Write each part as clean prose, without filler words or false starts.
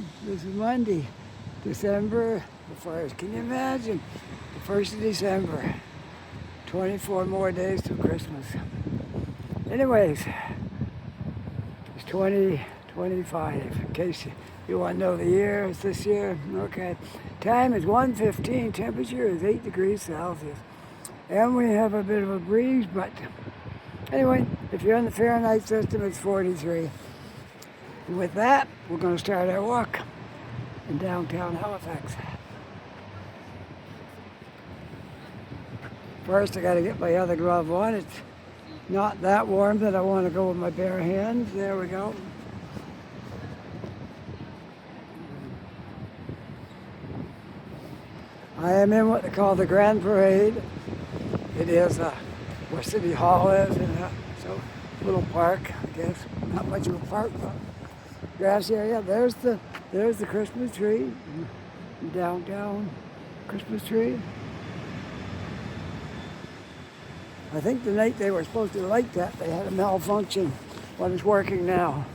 morning. This is Monday, December the 1st. Can you imagine? The 1st of December. 24 more days till Christmas. Anyways, it's 2025. In case you want to know the year, it's this year. Okay. Time is 1:15. Temperature is 8 degrees Celsius. And we have a bit of a breeze, but anyway, if you're in the Fahrenheit system, it's 43. And with that, we're going to start our walk in downtown Halifax. First, I got to get my other glove on. It's not that warm that I want to go with my bare hands. There we go. I am in what they call the Grand Parade. It is where City Hall is, and so little park, I guess. Not much of a park, but grass area. There's the Christmas tree, downtown Christmas tree. I think the night they were supposed to light that, they had a malfunction, but it's working now.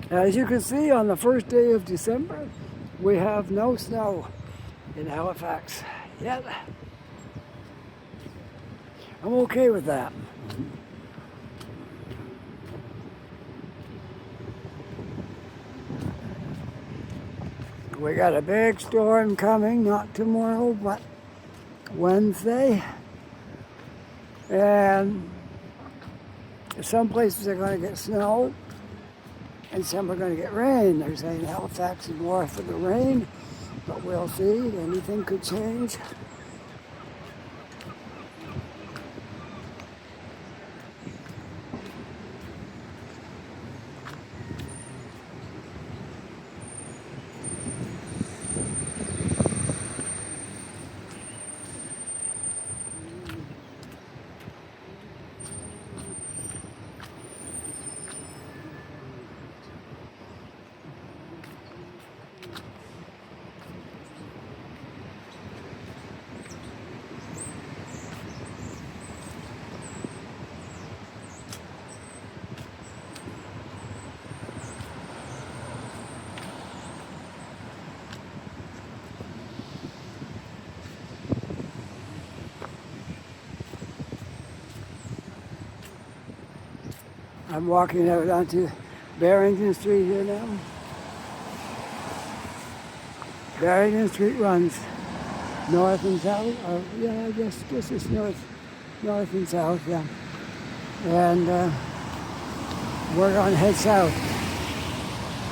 As you can see, on the first day of December, we have no snow in Halifax yet. I'm okay with that. We got a big storm coming, not tomorrow, but Wednesday. And some places are going to get snow, and some are going to get rain. They're saying Halifax is more for the rain, but we'll see. Anything could change. I'm walking out onto Barrington Street here now. Barrington Street runs north and south. Yeah, I guess it's north and south, yeah. And we're going to head south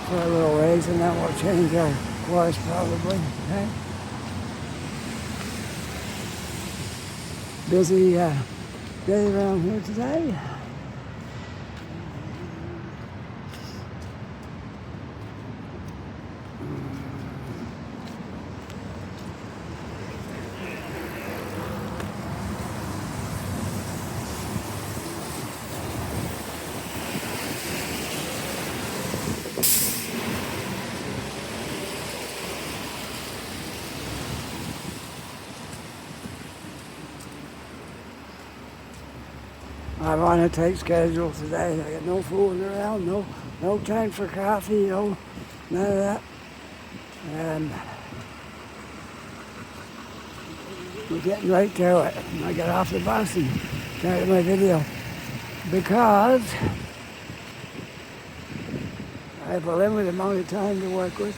for a little ways, and then we'll change our course probably. Okay? Busy day around here today. I'm on a tight schedule today. I got no fooling around, no time for coffee, none of that. And we're getting right to it. I got off the bus and started my video because I have a limited amount of time to work with.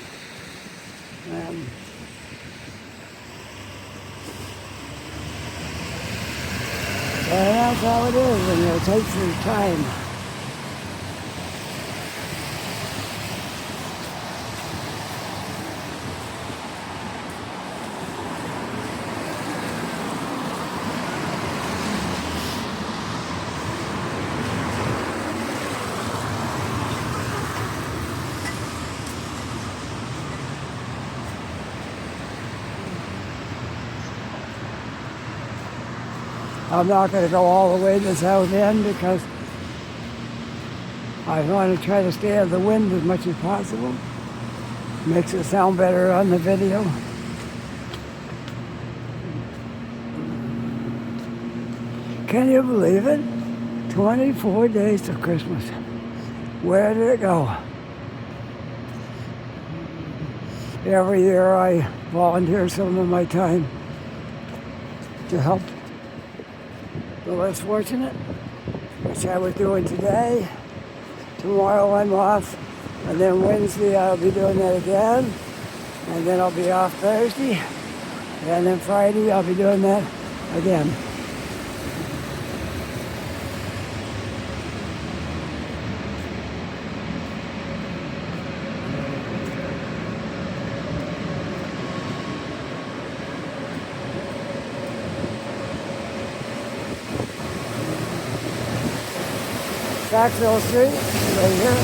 And that's how it is when it takes your time. I'm not going to go all the way to the south end because I want to try to stay out of the wind as much as possible. Makes it sound better on the video. Can you believe it? 24 days to Christmas. Where did it go? Every year I volunteer some of my time to help the less fortunate, which I was doing today. Tomorrow I'm off, and then Wednesday I'll be doing that again, and then I'll be off Thursday, and then Friday I'll be doing that again. Saxville Street, right here.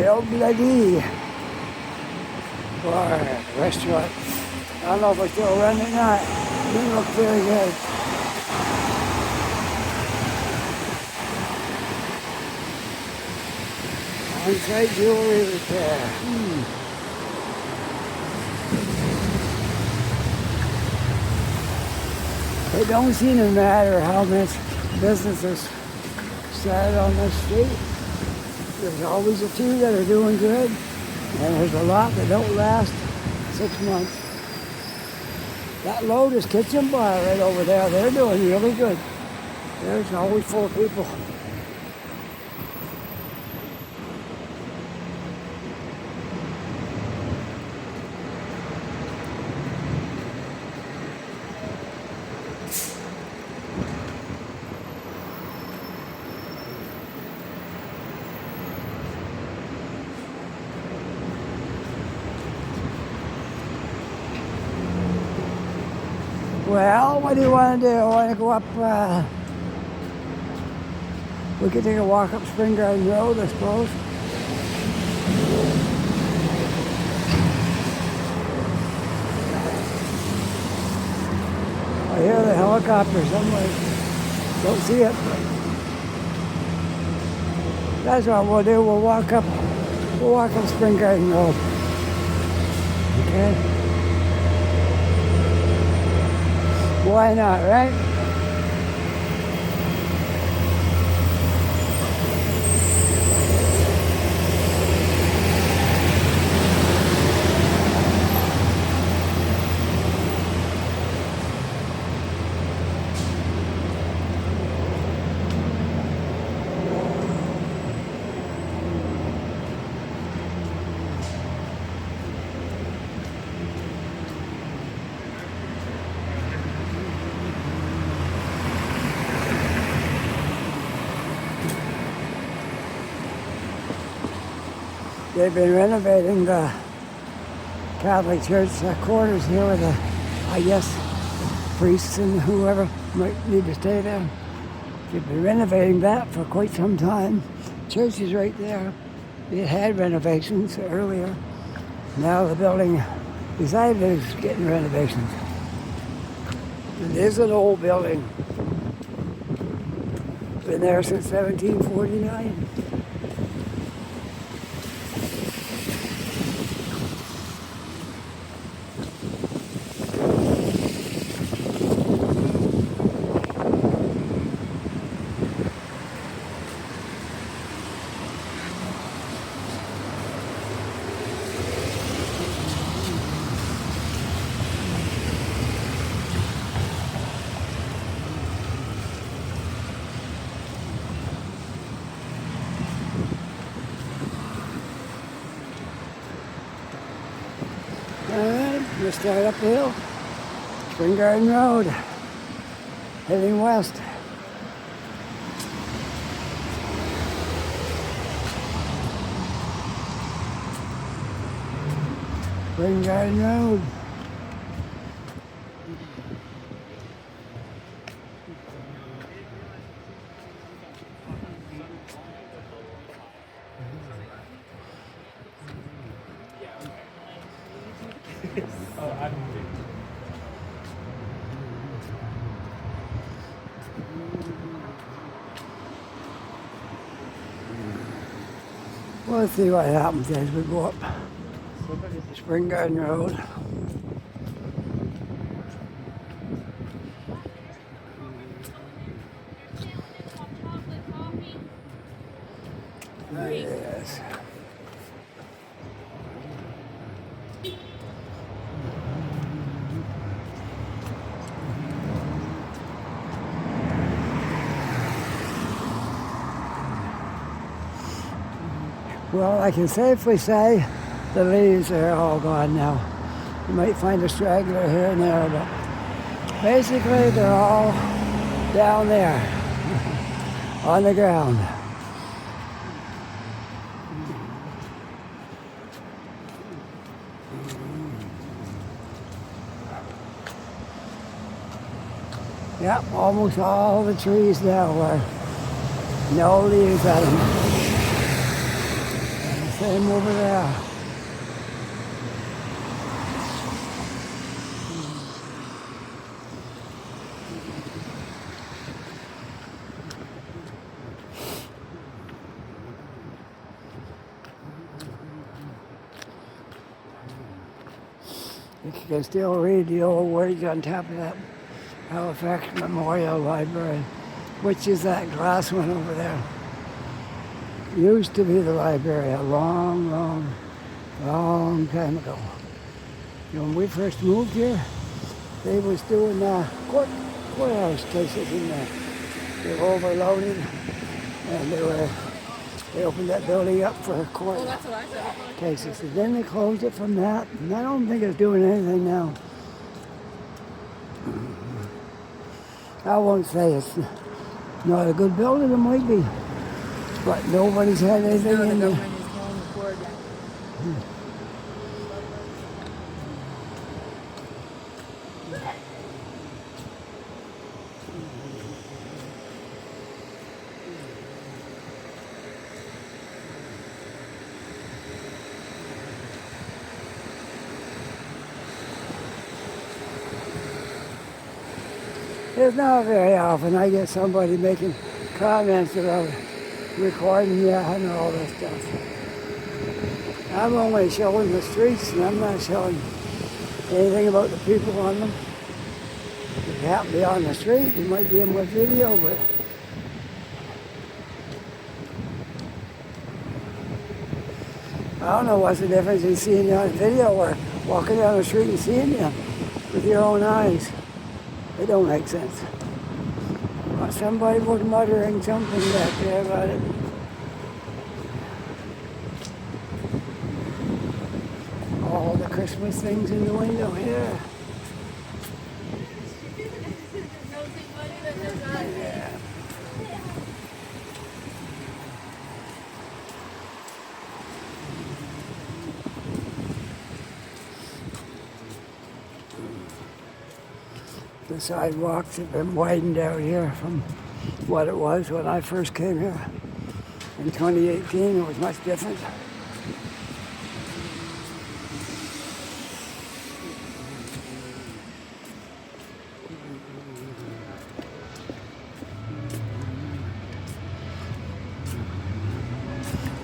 El Bloody bar, restaurant. I don't know if it's still running or not. It didn't look very good. On-site jewelry repair. It don't seem to matter how much business is started on this street. There's always a few that are doing good, and there's a lot that don't last 6 months. That Lotus Kitchen Bar right over there, they're doing really good. There's always full of people. Well, what do you want to do? I want to go up, we could take a walk up Spring Garden Road, I suppose. I hear the helicopter somewhere. Don't see it. That's what we'll do. We'll walk up Spring Garden Road. Okay? Why not, right? They've been renovating the Catholic Church quarters here with the, I guess, priests and whoever might need to stay there. They've been renovating that for quite some time. Church is right there. It had renovations earlier. Now the building beside it is getting renovations. It is an old building. Been there since 1749. Alright, we'll start up the hill. Spring Garden Road, heading west. Spring Garden Road. We'll see what happens as we go up Spring Garden Road. Yes. Well, I can safely say the leaves are all gone now. You might find a straggler here and there, but basically they're all down there on the ground. Yep, almost all the trees now are no leaves on them. And the same over there. You can still read the old words on top of that Halifax Memorial Library, which is that glass one over there. Used to be the library a long time ago. You know, when we first moved here, they was doing courthouse cases in there. They were overloaded, and they opened that building up for court cases. And then they closed it from that, and I don't think it's doing anything now. I won't say it's not a good building, it might be, but nobody's had anything in there. It's not very often I get somebody making comments about recording that and all this stuff. I'm only showing the streets, and I'm not showing anything about the people on them. If you happen to be on the street, you might be in my video, but I don't know what's the difference in seeing you on video or walking down the street and seeing you with your own eyes. It don't make sense. Well, somebody was muttering something back there about it. All the Christmas things in the window here. Yeah. The sidewalks have been widened out here from what it was when I first came here. In 2018, it was much different.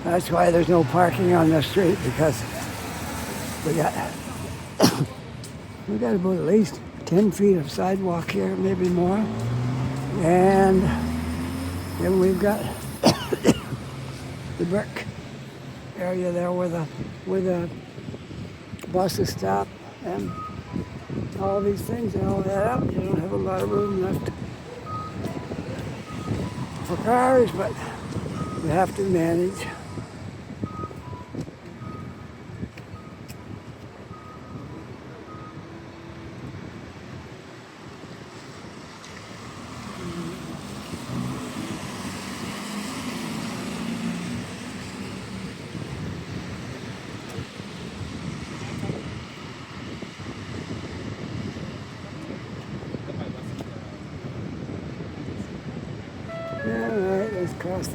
That's why there's no parking on the street, because we got about at least 10 feet of sidewalk here, maybe more. And then we've got the brick area there where the buses stop and all these things and all that out. You don't have a lot of room left for cars, but you have to manage. Alright, let's cross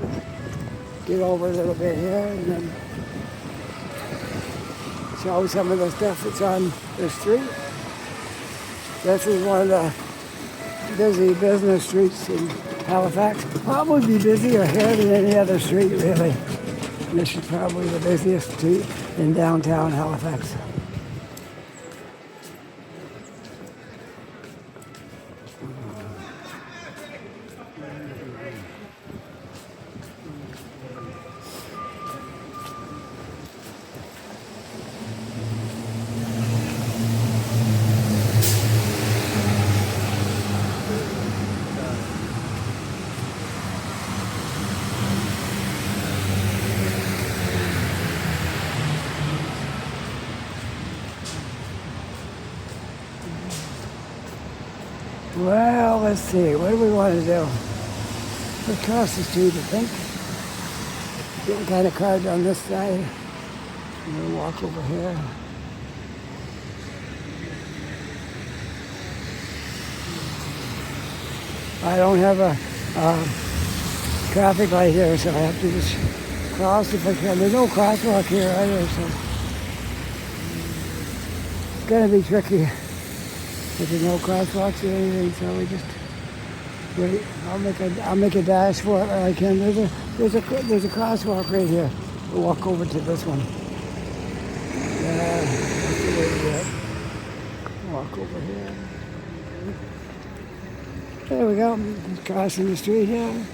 get over a little bit here and then show some of the stuff that's on the street. This is one of the busy business streets in Halifax. Probably be busier here than any other street, really. This is probably the busiest street in downtown Halifax. Well, let's see. What do we want to do? Across the street, I think. Getting kind of crowded on this side. I'm going to walk over here. I don't have a traffic light here, so I have to just cross if I can. There's no crosswalk here either, so it's going to be tricky. But there's no crosswalks or anything, so we just wait. I'll make a dash for it where I can. There's a crosswalk right here. We'll walk over to this one. Yeah, that's the way to do it. Walk over here. There we go. Just crossing the street here.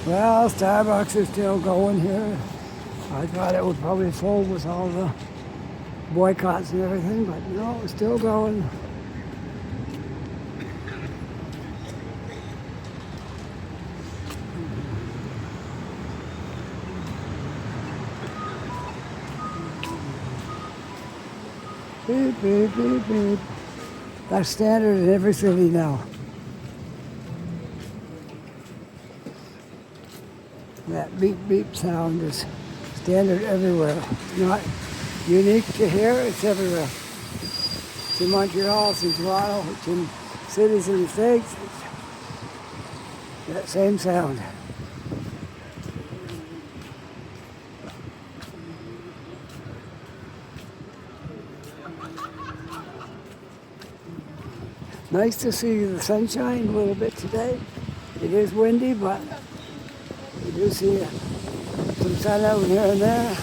Well, Starbucks is still going here. I thought it would probably fold with all the boycotts and everything, but no, it's still going. Beep, beep, beep, beep. That's standard in every city now. That beep beep sound is standard everywhere. It's not unique to here, it's everywhere. It's in Montreal, it's in Toronto, it's in cities in the States. It's that same sound. Nice to see the sunshine a little bit today. It is windy, but you do see some sun out here and there.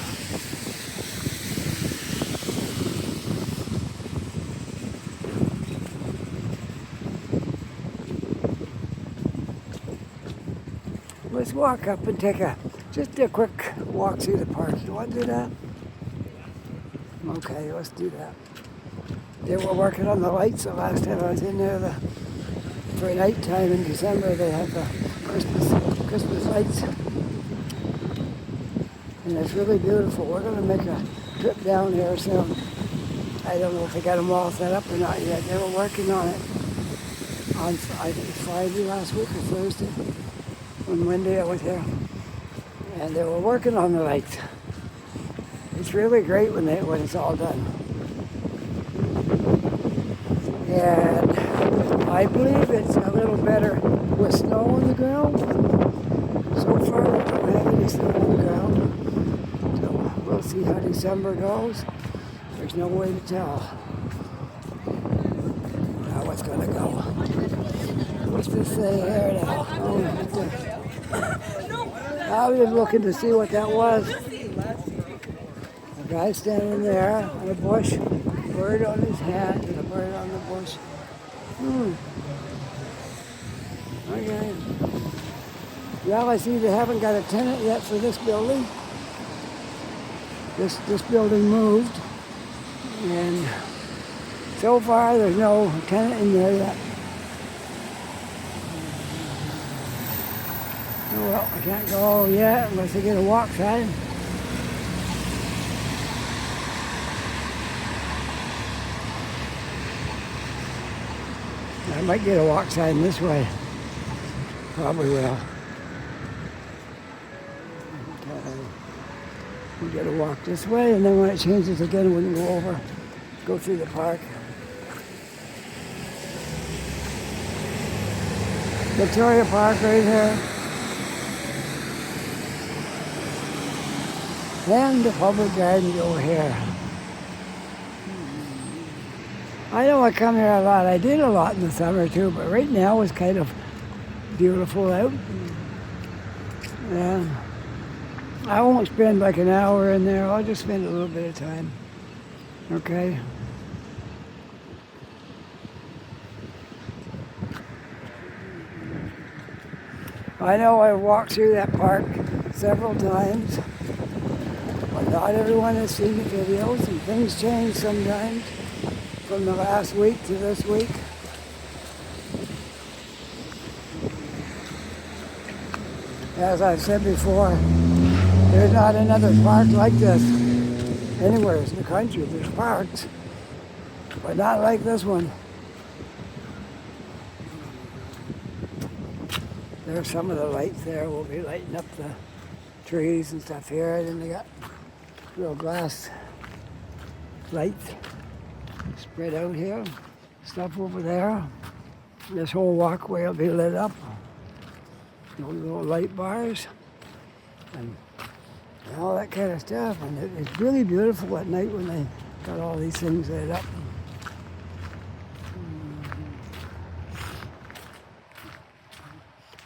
Let's walk up and take just a quick walk through the park. You want to do that? Okay, let's do that. They were working on the lights the last time I was in there. For nighttime in December, they have the Christmas lights. And it's really beautiful. We're going to make a trip down here soon. I don't know if they got them all set up or not yet. They were working on it on Friday last week or Thursday. On Monday I was here. And they were working on the lights. It's really great when it's all done. And I believe it's a little better with snow on the ground. So far, we don't have any snow on the ground. So we'll see how December goes. There's no way to tell how it's going to go. What's this say here now? Oh, I was looking to see what that was. A guy standing there on a bush, a bird on his hat, and a bird on the bush. Okay. Well, I see they haven't got a tenant yet for this building. This building moved. And so far there's no tenant in there yet. Oh, well, I can't go yet unless I get a walk sign. I might get a walk sign this way. Probably will. We got to walk this way, and then when it changes again, we can go over, go through the park. Victoria Park right here. And the public gardens over here. I know I come here a lot. I did a lot in the summer too, but right now it's kind of beautiful out. Yeah. I won't spend like an hour in there. I'll just spend a little bit of time. Okay? I know I've walked through that park several times, but not everyone has seen the videos, and things change sometimes from the last week to this week. As I've said before, there's not another park like this anywhere in the country. There's parks, but not like this one. There's some of the lights there. We'll be lighting up the trees and stuff here. And then they got little glass lights spread out here. Stuff over there. This whole walkway will be lit up. Those little light bars and all that kind of stuff. And it's really beautiful at night when they got all these things lit up.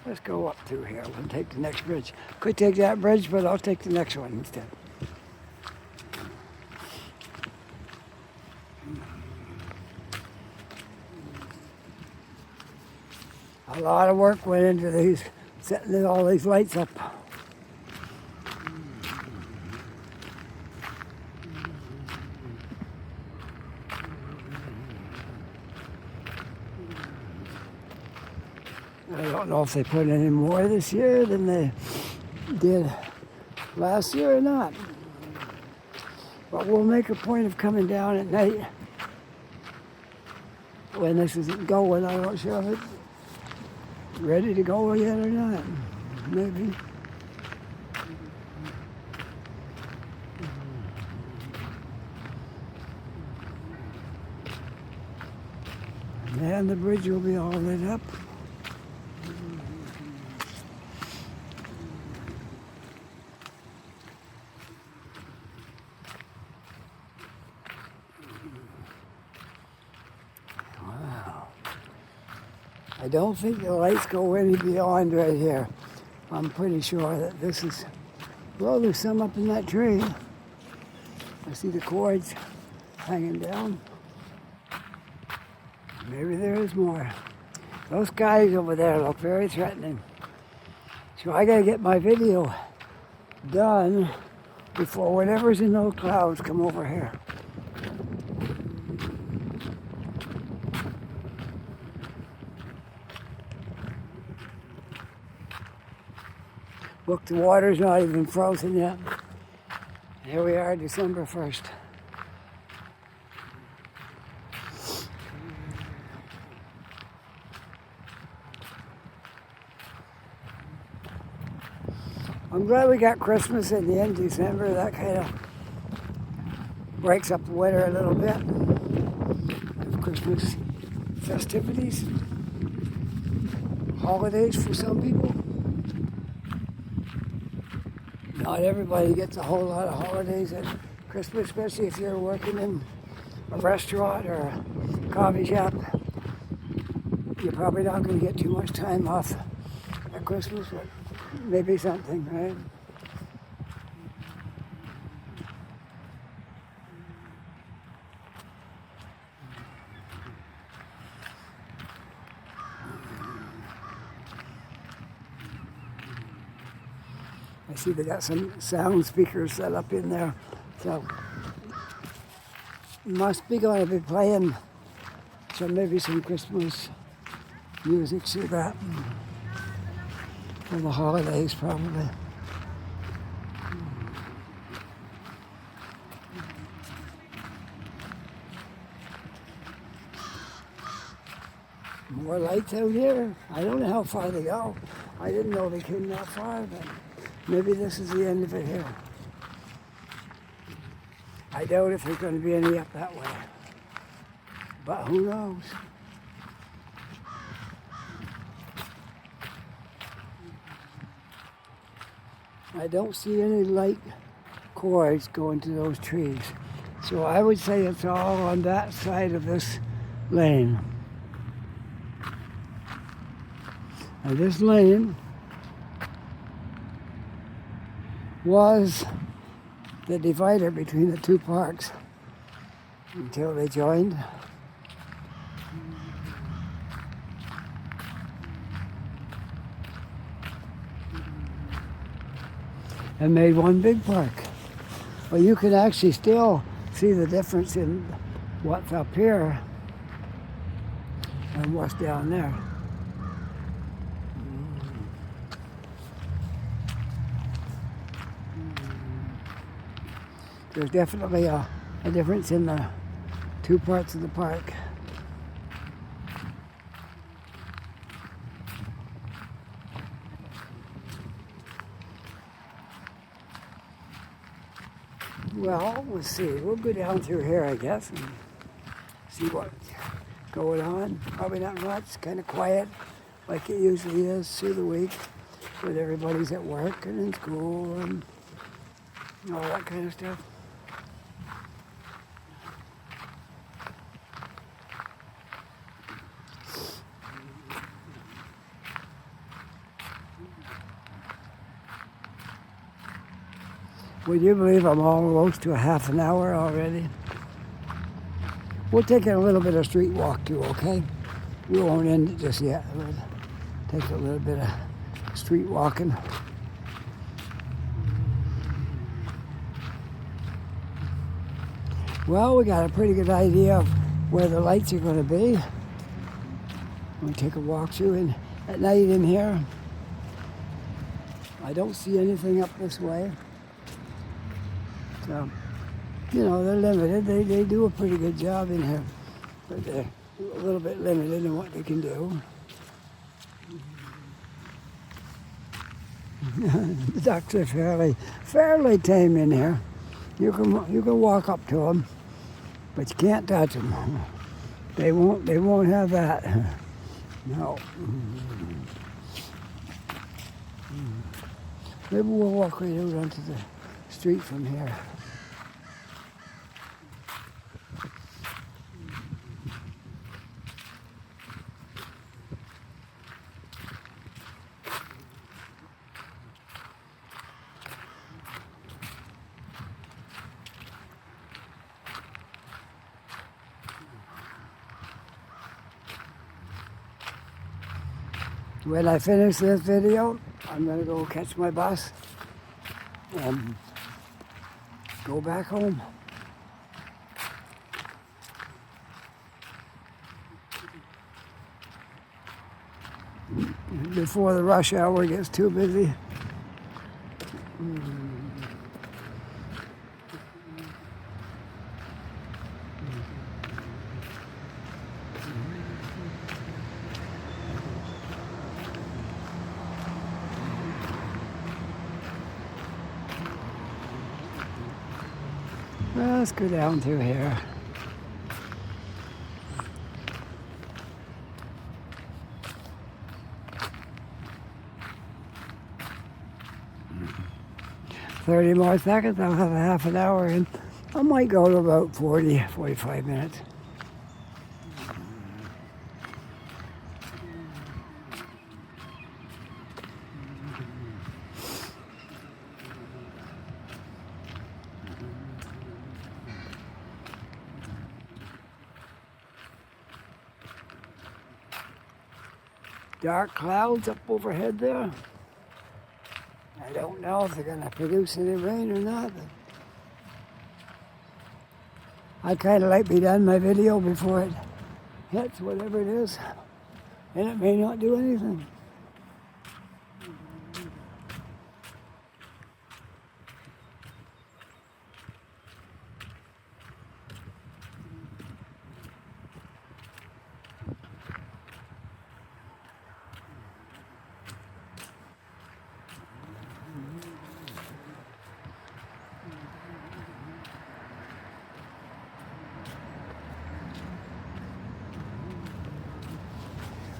Let's go up through here. We'll take the next bridge. Could take that bridge, but I'll take the next one instead. A lot of work went into these, setting all these lights up. I don't know if they put any more this year than they did last year or not. But we'll make a point of coming down at night when this isn't going. I'm not sure if it's ready to go yet or not. Maybe. And the bridge will be all lit up. I don't think the lights go any beyond right here. I'm pretty sure that this is, well, there's some up in that tree. I see the cords hanging down. Maybe there is more. Those guys over there look very threatening. So I gotta get my video done before whatever's in those clouds come over here. Look, the water's not even frozen yet. Here we are, December 1st. I'm glad we got Christmas at the end of December. That kind of breaks up the winter a little bit. Christmas festivities, holidays for some people. Not everybody gets a whole lot of holidays at Christmas, especially if you're working in a restaurant or a coffee shop. You're probably not going to get too much time off at Christmas, but maybe something, right? I see they got some sound speakers set up in there, so Must be going to be playing maybe some Christmas music, see that, for the holidays probably. More lights out here. I don't know how far they go. I didn't know they came that far, but maybe this is the end of it here. I doubt if there's going to be any up that way. But who knows? I don't see any light cords going to those trees. So I would say it's all on that side of this lane. And this lane was the divider between the two parks until they joined. And made one big park. Well, you can actually still see the difference in what's up here and what's down there. There's definitely a difference in the two parts of the park. Well, we'll see. We'll go down through here, I guess, and see what's going on. Probably not much, kind of quiet, like it usually is through the week, when everybody's at work and in school and all that kind of stuff. Would you believe I'm almost to a half an hour already? We'll take a little bit of street walk too, okay? We won't end it just yet. We'll take a little bit of street walking. Well, we got a pretty good idea of where the lights are going to be. We'll take a walk through and at night in here. I don't see anything up this way. So, you know, they're limited. They do a pretty good job in here, but they're a little bit limited in what they can do. The ducks are fairly tame in here. You can walk up to them, but you can't touch them. They won't have that. No. Maybe we'll walk right out onto the street from here. When I finish this video, I'm going to go catch my bus and go back home. Before the rush hour gets too busy. Well, let's go down through here. "30 more seconds, I'll have a half an hour, and I might go to about 45 minutes. Dark clouds up overhead there. I don't know if they're going to produce any rain or not. I kind of like be done my video before it hits whatever it is, and it may not do anything.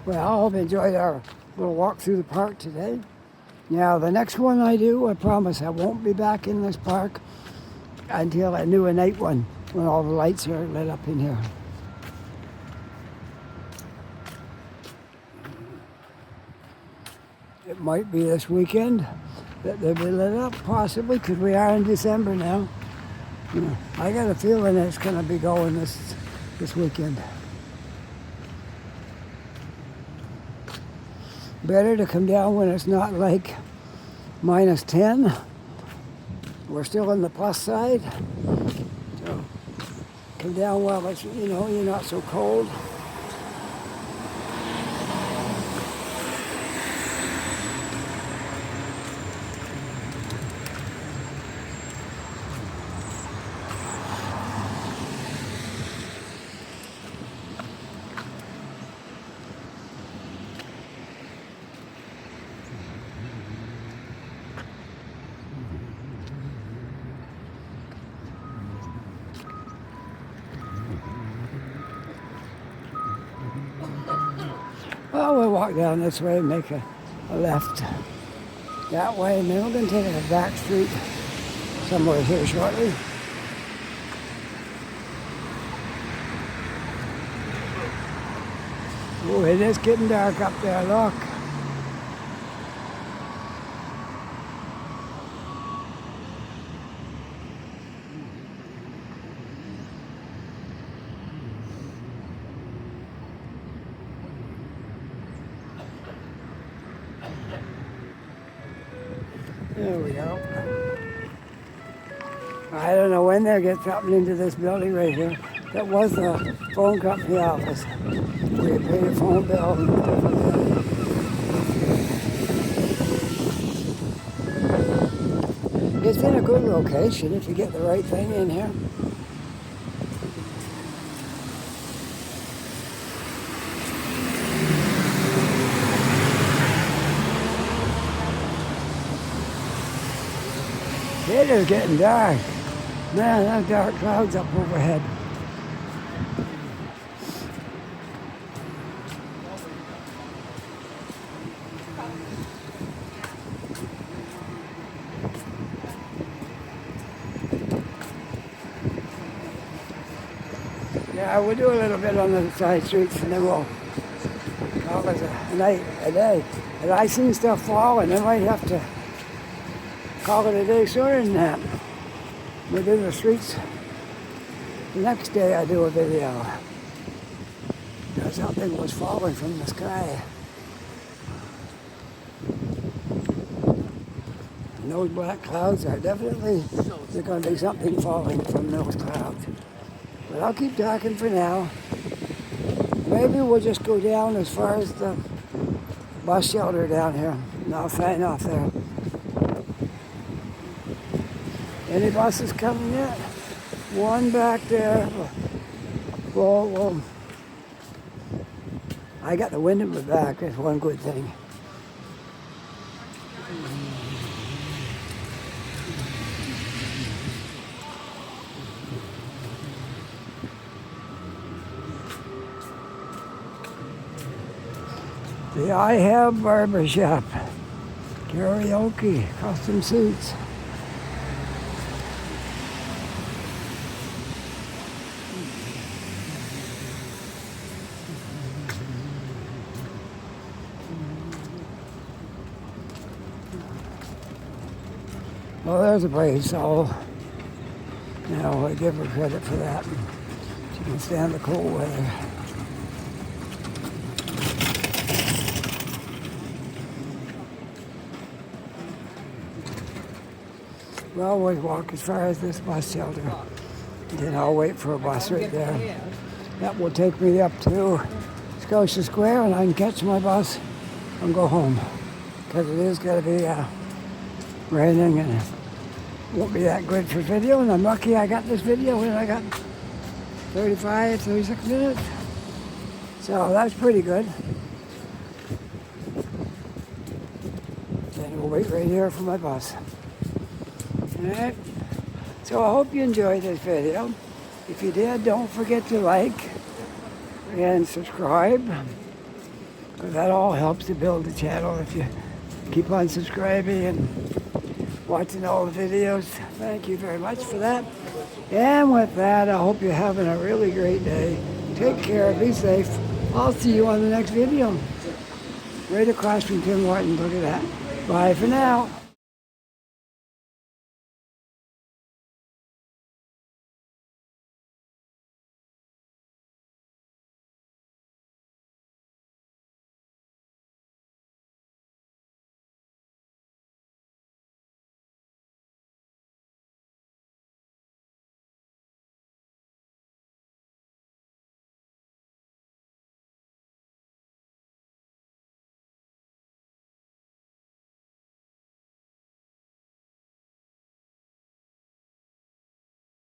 Well, I hope you enjoyed our little walk through the park today. Now, the next one I do, I promise I won't be back in this park until I do a night one, when all the lights are lit up in here. It might be this weekend that they'll be lit up, possibly, because we are in December now. I got a feeling it's going to be going this weekend. Better to come down when it's not like -10. We're still on the plus side. So come down while it's, you're not so cold. Well, we'll walk down this way and make a left that way, and then we're going to take a back street somewhere here shortly. Oh, it is getting dark up there, look. There we go. I don't know when they'll get something into this building right here. That was the phone company office. We paid a phone bill and stuff like that. It's in a good location if you get the right thing in here. It is getting dark. Man, those dark clouds up overhead. Yeah, we'll do a little bit on the side streets and then we'll call it a day. And I seen stuff falling, I might have to call it a day sooner than that. We do the streets. The next day I do a video. Because something was falling from the sky. And those black clouds are definitely, there's going to be something falling from those clouds. But I'll keep talking for now. Maybe we'll just go down as far as the bus shelter down here. And I'll sign off there. Any buses coming yet? One back there. Well, I got the wind in my back. That's one good thing. The I Have Barbershop. Karaoke, custom suits. Well, there's a place. I give her credit for that. She can stand the cold weather. Well, we'll walk as far as this bus shelter. Then I'll wait for a bus right there. That will take me up to Scotia Square, and I can catch my bus and go home. Because it is going to be raining, and it won't be that good for video. And I'm lucky I got this video in. I got 36 minutes. So that's pretty good. Then we'll wait right here for my bus. Alright. So I hope you enjoyed this video. If you did, don't forget to like and subscribe, because that all helps to build the channel if you keep on subscribing and watching all the videos. Thank you very much for that. And with that, I hope you're having a really great day. Take care, be safe. I'll see you on the next video. Right across from Tim Hortons, look at that. Bye for now.